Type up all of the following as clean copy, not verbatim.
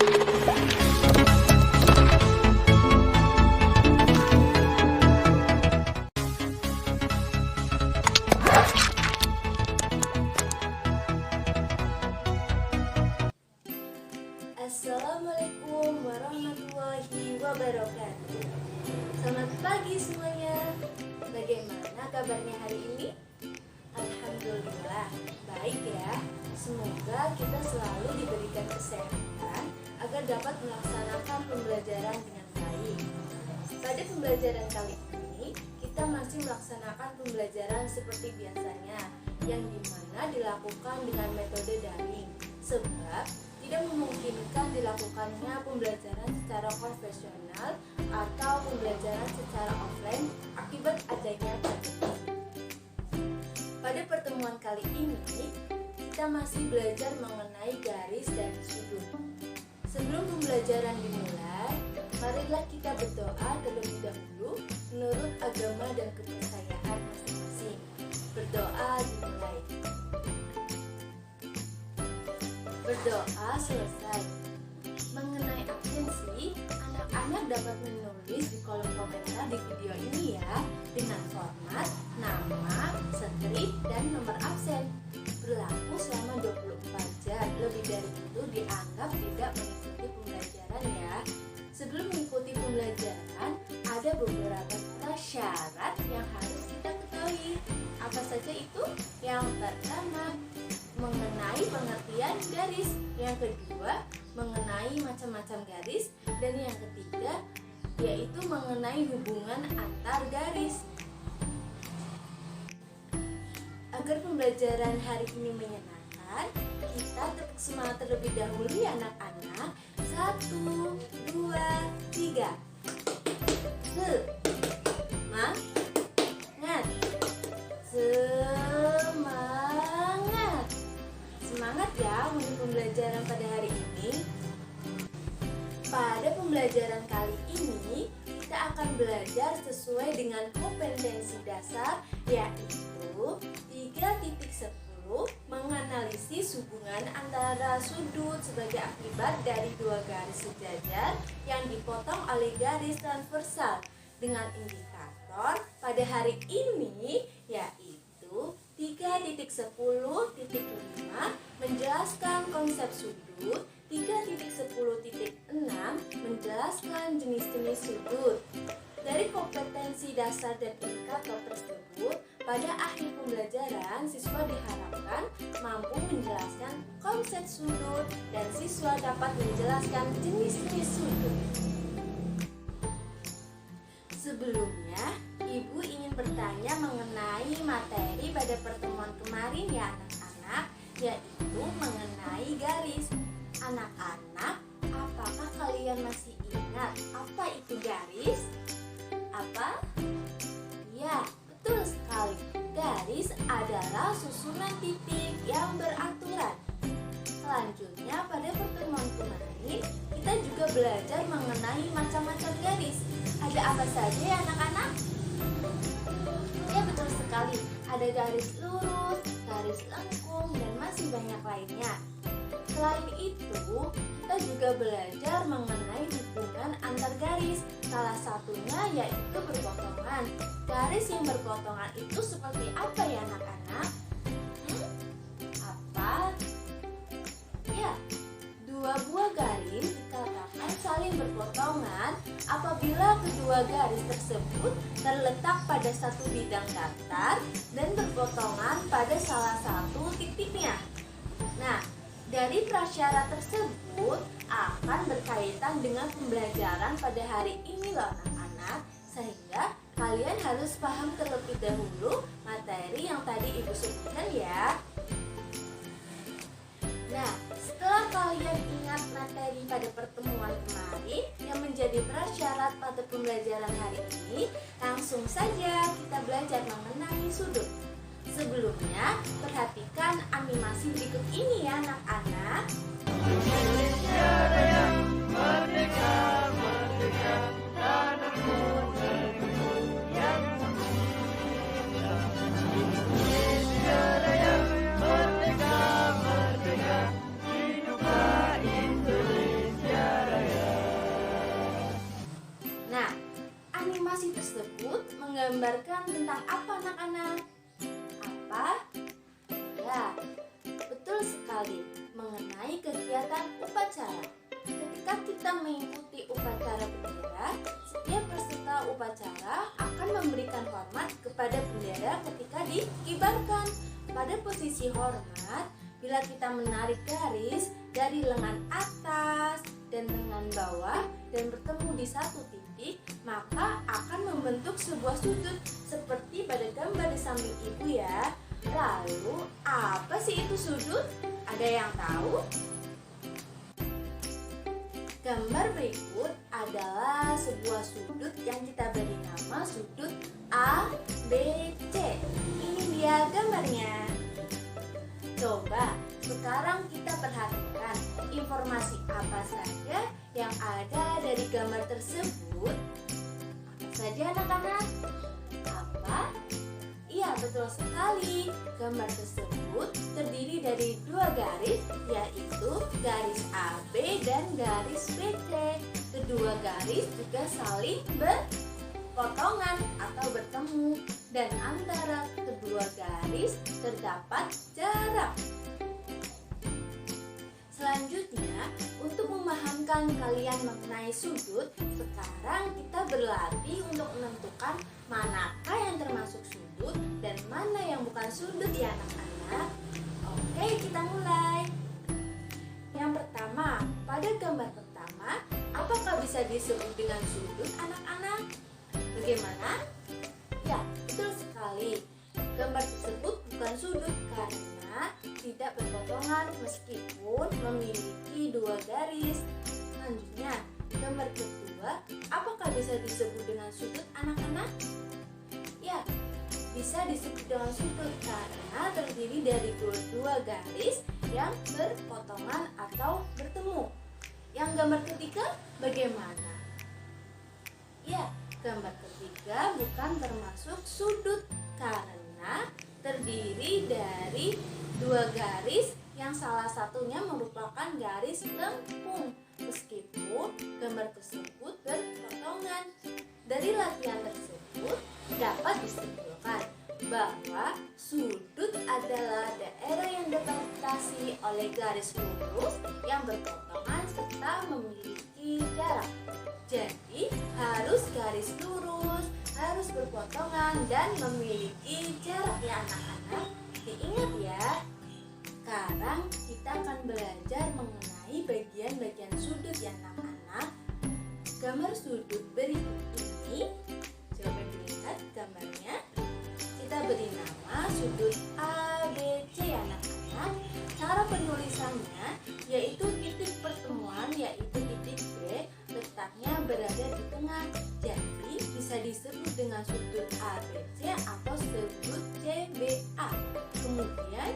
Assalamualaikum warahmatullahi wabarakatuh. Selamat pagi semuanya. Bagaimana kabarnya hari ini? Alhamdulillah, baik ya. Semoga kita selalu diberikan kesehatan agar dapat melaksanakan pembelajaran dengan baik. Pada pembelajaran kali ini, kita masih melaksanakan pembelajaran seperti biasanya, yang dimana dilakukan dengan metode daring, sebab tidak memungkinkan dilakukannya pembelajaran secara konvensional atau pembelajaran secara offline akibat adanya pandemi. Pada pertemuan kali ini, kita masih belajar mengenai garis dan sudut. Sebelum pembelajaran dimulai, marilah kita berdoa terlebih dahulu menurut agama dan kepercayaan masing-masing. Berdoa dimulai. Berdoa selesai. Mengenai absensi, anak-anak dapat menulis di kolom komentar di video ini ya, dengan format nama, strip, dan nomor absen. Berlaku selama 24 jam. Lebih dari itu dianggap tidak mengikuti pembelajaran ya. Sebelum mengikuti pembelajaran, ada beberapa syarat yang harus kita ketahui. Apa saja itu? Yang pertama, mengenai pengertian garis. Yang kedua, mengenai macam-macam garis. Dan yang ketiga, yaitu mengenai hubungan antar garis. Agar pembelajaran hari ini menyenangkan, kita tepuk semangat terlebih dahulu ya anak-anak. 1, 2, 3. Semangat. Semangat. Semangat ya untuk pembelajaran pada hari ini. Pada pembelajaran kali ini, kita akan belajar sesuai dengan kompetensi dasar, yaitu 3.10 menganalisis hubungan antara sudut sebagai akibat dari dua garis sejajar yang dipotong oleh garis transversal dengan indikator pada hari ini, yaitu 3.10.5 menjelaskan konsep sudut, 3.10.6 menjelaskan jenis-jenis sudut. Dari kompetensi dasar dan indikator tersebut, pada akhir pembelajaran siswa diharapkan mampu menjelaskan konsep sudut dan siswa dapat menjelaskan jenis-jenis sudut. Sebelumnya, Ibu ingin bertanya mengenai materi pada pertemuan kemarin ya anak-anak, yaitu mengenai garis. Anak-anak, apakah kalian masih ingat apa itu garis? Apa? Ya, betul sekali. Garis adalah susunan titik yang beraturan. Selanjutnya, pada pertemuan kemarin, kita juga belajar mengenai macam-macam garis. Ada apa saja ya anak-anak? Ya, betul sekali. Ada garis lurus, garis lengkung, dan masih banyak lainnya. Selain itu, kita juga belajar mengenai hubungan antar garis. Salah satunya yaitu berpotongan. Garis yang berpotongan itu seperti apa ya anak-anak? Apa? Ya, dua buah garis dikatakan saling berpotongan apabila kedua garis tersebut terletak pada satu bidang datar dan berpotongan pada salah satu titiknya. Nah, dari prasyarat tersebut akan berkaitan dengan pembelajaran pada hari ini loh anak-anak, sehingga kalian harus paham terlebih dahulu materi yang tadi Ibu sebutkan ya. Nah, setelah kalian ingat materi pada pertemuan kemarin yang menjadi prasyarat pada pembelajaran hari ini, langsung saja kita belajar mengenai sudut. Sebelumnya, perhatikan animasi berikut ini ya anak-anak. Indonesia Raya, merdeka, merdeka, tanahku negeriku yang cinta. Indonesia Raya, merdeka, merdeka, hiduplah Indonesia menggambarkan tentang apa anak-anak? Apa? Ya, betul sekali, mengenai kegiatan upacara. Ketika kita mengikuti upacara bendera, setiap peserta upacara akan memberikan hormat kepada bendera ketika dikibarkan. Pada posisi hormat, bila kita menarik garis dari lengan atas dan lengan bawah dan bertemu di satu titik, maka akan membentuk sebuah sudut seperti pada gambar di samping ibu ya. Lalu, apa sih itu sudut? Ada yang tahu? Gambar berikut adalah sebuah sudut yang kita beri nama sudut A, B, C. Ini dia gambarnya. Coba sekarang kita perhatikan informasi apa saja yang ada dari gambar tersebut. Apa saja anak-anak? Apa? Iya, betul sekali. Gambar tersebut terdiri dari dua garis, yaitu garis AB dan garis BC. Kedua garis juga saling berpotongan atau bertemu, dan antara kedua garis terdapat jarak. Selanjutnya, untuk memahamkan kalian mengenai sudut, sekarang kita berlatih untuk menentukan manakah yang termasuk sudut dan mana yang bukan sudut ya anak-anak. Oke, kita mulai. Yang pertama, pada gambar pertama, apakah bisa disebut dengan sudut anak-anak? Bagaimana? Ya, betul sekali. Gambar tersebut bukan sudut karena tidak berpotongan meskipun memiliki dua garis. Selanjutnya, gambar kedua, apakah bisa disebut dengan sudut anak-anak? Ya, bisa disebut dengan sudut karena terdiri dari dua garis yang berpotongan atau bertemu. Yang gambar ketiga bagaimana? Ya, gambar ketiga bukan termasuk sudut karena terdiri dari dua garis yang salah satunya merupakan garis lengkung meskipun gambar tersebut berpotongan. Dari latihan tersebut dapat disimpulkan bahwa sudut adalah daerah yang dibatasi oleh garis lurus yang berpotongan serta memiliki jarak. Jadi harus garis lurus, harus berpotongan dan memiliki jarak ya anak-anak. Diingat ya. Sekarang kita akan belajar mengenai bagian-bagian sudut ya anak-anak. Gambar sudut berikut ini, coba dilihat gambarnya. Kita beri nama sudut ABC ya anak-anak. Cara penulisannya yaitu titik pertemuan yaitu titik B letaknya berada di tengah. Jadi bisa disebut dengan sudut ABC atau sudut CBA. Kemudian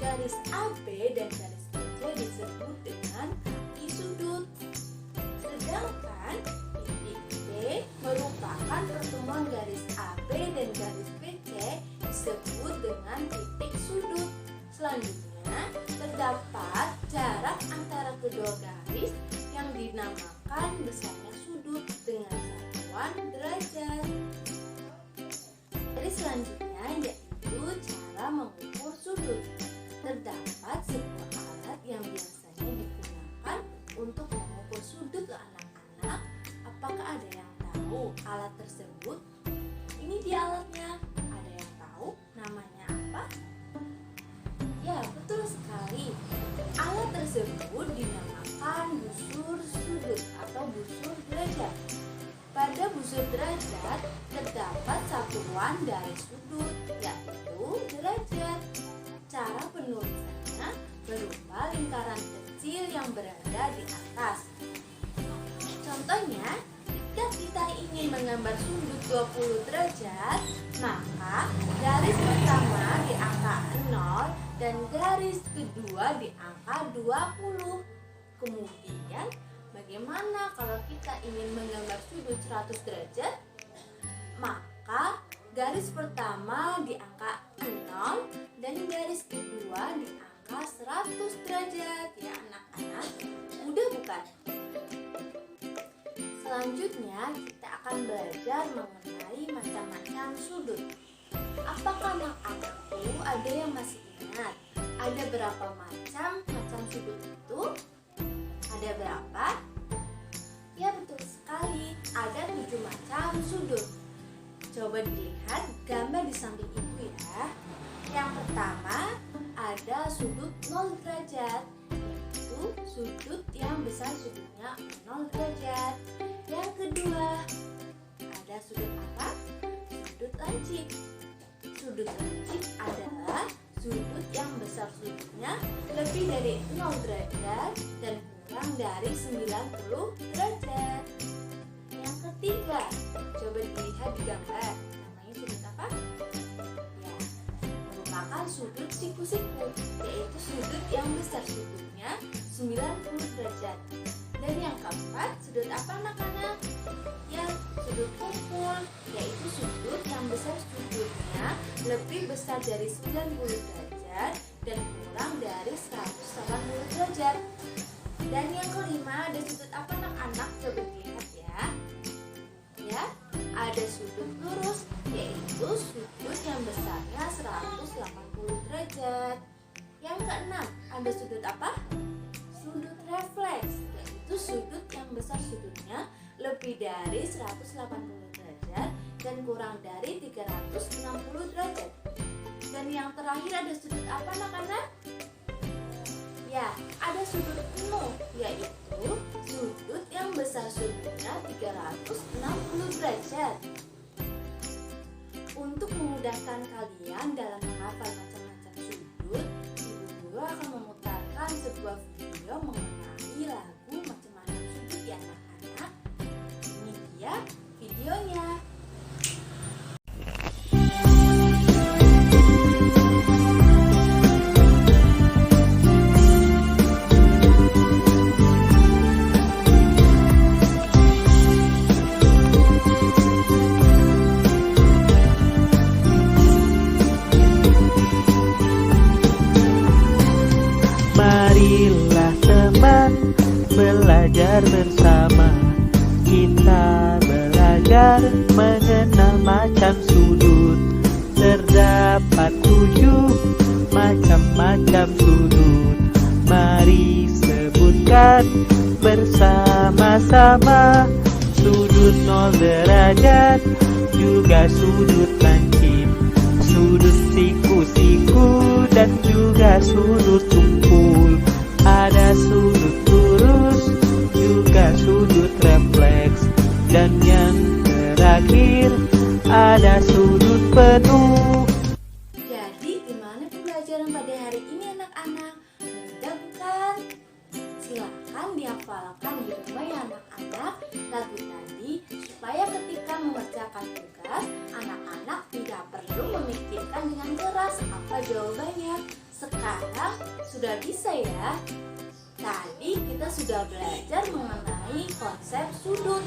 garis AB dan garis BC disebut dengan kaki sudut. Sedangkan titik B merupakan pertemuan garis AB dan garis BC disebut dengan titik sudut. Selanjutnya terdapat jarak antara kedua garis yang dinamakan besarnya sudut dengan satuan derajat. Dari selanjutnya yaitu cara mengukur sudut. Terdapat sebuah alat yang biasanya digunakan untuk mengukur sudut ke anak-anak. Apakah ada yang tahu alat tersebut? Ini dia alatnya. Ada yang tahu namanya apa? Ya, betul sekali. Alat tersebut dinamakan busur sudut atau busur derajat. Pada busur derajat terdapat satuan dari sudut, yaitu derajat. Cara penulisannya berupa lingkaran kecil yang berada di atas. Contohnya, jika kita ingin menggambar sudut 20 derajat, maka garis pertama di angka 0 dan garis kedua di angka 20. Kemudian, bagaimana kalau kita ingin menggambar sudut 100 derajat? Maka garis pertama di angka 0 dan garis kedua di angka 100 derajat ya anak-anak. Mudah bukan? Selanjutnya kita akan belajar mengenai macam-macam sudut. Apakah anak-anakku ada yang masih ingat? Ada berapa macam sudut itu? Ada berapa? Ya, betul sekali, ada 7 macam sudut. Coba dilihat gambar di samping ibu ya. Yang pertama ada sudut 0 derajat, yaitu sudut yang besar sudutnya 0 derajat. Yang kedua ada sudut apa? Sudut lancip. Sudut lancip adalah sudut yang besar sudutnya lebih dari 0 derajat dan kurang dari 90 derajat. Yang ketiga, coba dilihat di gambar. Namanya sudut apa? Ya, merupakan sudut siku-siku, yaitu sudut yang besar sudutnya 90 derajat. Dan yang keempat, sudut apa anak-anak? Ya, sudut kumpul, yaitu sudut yang besar sudutnya lebih besar dari 90 derajat dan kurang dari 180 derajat. Dan yang kelima ada sudut apa anak-anak? Coba dilihat ya. Ya, ada sudut lurus, yaitu sudut yang besarnya 180 derajat. Yang keenam ada sudut apa? Sudut refleks, yaitu sudut yang besar sudutnya lebih dari 180 derajat dan kurang dari 360 derajat. Dan yang terakhir ada sudut apa anak-anak? Ya, ada sudut penuh, yaitu sudut yang besar sudutnya 360 derajat. Untuk memudahkan kalian dalam menghafal macam-macam sudut, ibu guru akan memutarkan sebuah video mengenai lagu macam-macam sudut ya anak-anak. Ini dia videonya. Marilah teman belajar bersama. Kita belajar mengenal macam sudut. Terdapat 7 macam-macam sudut. Mari sebutkan bersama-sama. Sudut 0 derajat, juga sudut lancip, sudut siku-siku, dan juga sudut kumpul. Ada sudut lurus, juga sudut refleks, dan yang terakhir ada sudut penuh. Jadi gimana pembelajaran pada hari ini anak-anak? Mudah bukan? Silakan dihafalkan di rumah ya anak-anak lagu tadi, supaya ketika mengerjakan tugas anak-anak tidak perlu memikirkan dengan keras apa jawabannya. Sekarang sudah bisa ya. Tadi kita sudah belajar mengenai konsep sudut.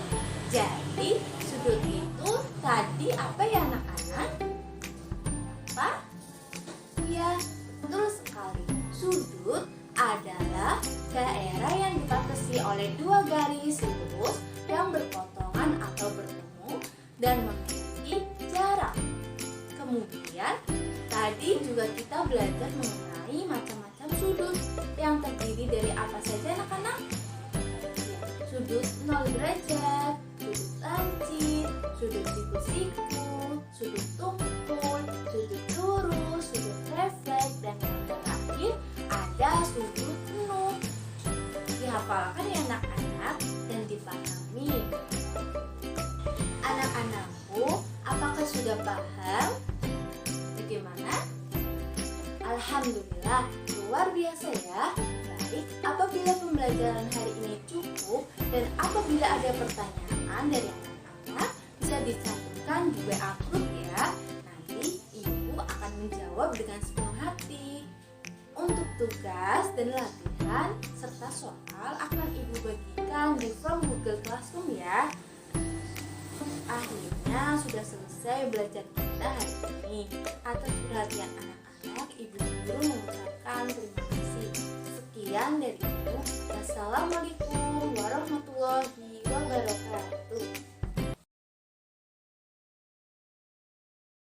Jadi sudut itu tadi apa ya anak-anak? Apa? Ya, betul sekali. Sudut adalah daerah yang dibatasi oleh 2 garis lurus yang berpotongan atau bertemu dan memiliki jarak. Kemudian tadi juga kita belajar mengenai macam-macam sudut yang terdiri dari apa saja anak-anak? Sudut 0 derajat, sudut lancip, sudut siku-siku, sudut tumpul, sudut lurus, sudut refleks, dan yang terakhir ada sudut penuh. Dihafalkan ya anak-anak dan dipahami. Anak-anakku, apakah sudah paham? Bagaimana? Alhamdulillah, luar biasa ya. Baik, apabila pembelajaran hari ini cukup dan apabila ada pertanyaan dari anak-anak, bisa dicantumkan di WA group ya. Nanti ibu akan menjawab dengan sepenuh hati. Untuk tugas dan latihan serta soal akan ibu bagikan di form Google Classroom ya. Akhirnya sudah selesai belajar kita hari ini. Atas perhatian anak-anak, ibu guru mengucapkan terima kasih. Sekian dari ibu. Wassalamualaikum warahmatullahi wabarakatuh.